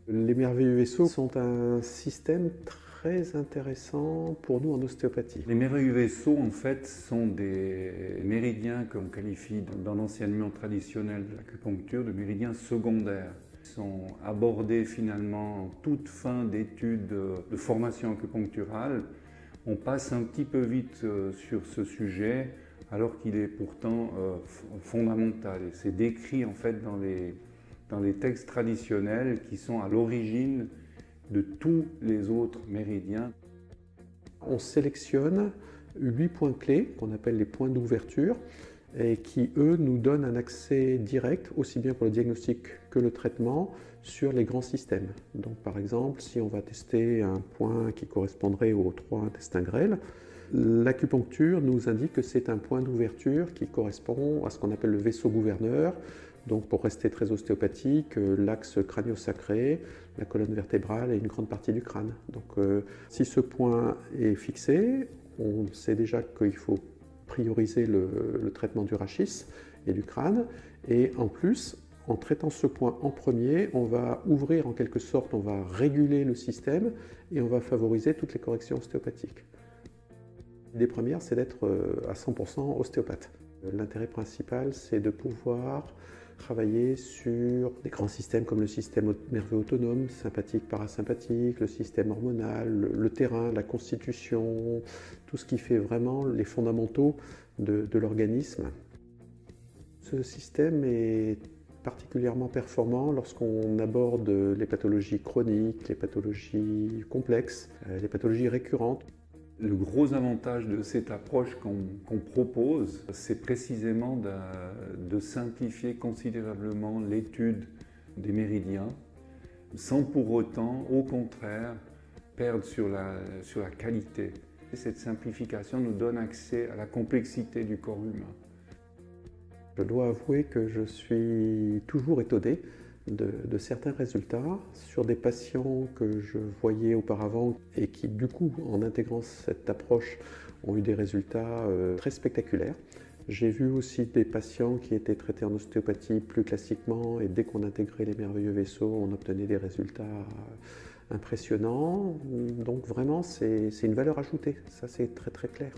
Les merveilleux vaisseaux sont un système très intéressant pour nous en ostéopathie. Les merveilleux vaisseaux, en fait, sont des méridiens qu'on qualifie dans l'enseignement traditionnel de l'acupuncture de méridiens secondaires. Ils sont abordés finalement en toute fin d'études de formation acupuncturale. On passe un petit peu vite sur ce sujet alors qu'il est pourtant fondamental. Et c'est décrit en fait dans les textes traditionnels qui sont à l'origine de tous les autres méridiens. On sélectionne 8 points clés qu'on appelle les points d'ouverture et qui, eux, nous donnent un accès direct, aussi bien pour le diagnostic que le traitement, sur les grands systèmes. Donc par exemple, si on va tester un point qui correspondrait aux 3 intestins grêles, l'acupuncture nous indique que c'est un point d'ouverture qui correspond à ce qu'on appelle le vaisseau gouverneur. Donc pour rester très ostéopathique, l'axe crânio-sacré, la colonne vertébrale et une grande partie du crâne. Donc si ce point est fixé, on sait déjà qu'il faut prioriser le traitement du rachis et du crâne. Et en plus, en traitant ce point en premier, on va ouvrir en quelque sorte, on va réguler le système et on va favoriser toutes les corrections ostéopathiques. L'idée première, c'est d'être à 100% ostéopathe. L'intérêt principal, c'est de pouvoir travailler sur des grands systèmes comme le système nerveux autonome, sympathique, parasympathique, le système hormonal, le terrain, la constitution, tout ce qui fait vraiment les fondamentaux de l'organisme. Ce système est particulièrement performant lorsqu'on aborde les pathologies chroniques, les pathologies complexes, les pathologies récurrentes. Le gros avantage de cette approche qu'on propose, c'est précisément de simplifier considérablement l'étude des méridiens, sans pour autant, au contraire, perdre sur la qualité. Et cette simplification nous donne accès à la complexité du corps humain. Je dois avouer que je suis toujours étonné de certains résultats sur des patients que je voyais auparavant et qui, du coup, en intégrant cette approche, ont eu des résultats très spectaculaires. J'ai vu aussi des patients qui étaient traités en ostéopathie plus classiquement et dès qu'on intégrait les merveilleux vaisseaux, on obtenait des résultats impressionnants. Donc vraiment, c'est une valeur ajoutée, ça c'est très très clair.